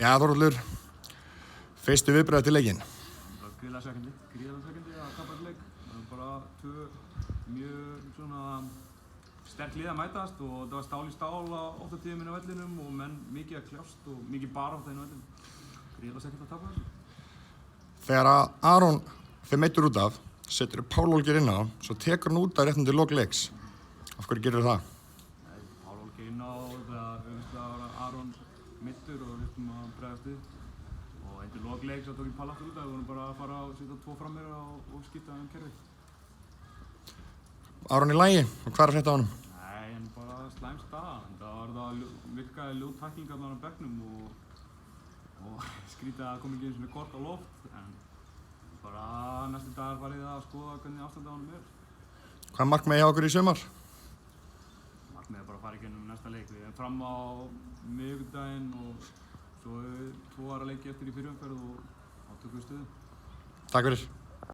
Já, Þórhallur, fyrstu viðbrögð til leikinn. Gríðarlega svekkjandi að tapa þessu leik. Það var bara tvö mjög svona sterk lið að mætast og það var stál í stál á 8 inn á vellinum og menn mikið að kljást og mikið barátta inn á vellinum. Gríðarlega svekkjandi að tapa þessu. Þegar Aron fer meiddur út af, setur Pál Olgeir inn á, svo tekur hann út af réttum til lok leiks. Af hverju gerir það? Pál Olgeir inn á þegar var Aron meiddur og við að bregðast við. Og undir lok leiks tók ég Pál aftur út af, við vorum bara að fara að setja 2 fram meira og skipta kerfið. Aron í lagi, og hvað er að frétta á honum? Nei, en bara slæm staða. Það virkaði ljót tækling allan á bekknum og skrítið að kom ekki einu svona kort á loft, en bara næstu dagar var ég að skoða hvernig ástandið á honum er. Hvað er markmiðið hjá okkur í sumar? Markmiðið er bara að fara í gegnum næsta leik. Við erum fram á miðvikudaginn og svo 2 aðra leiki eftir í fyrri umferð og þá tökum við stöðu. Takk fyrir.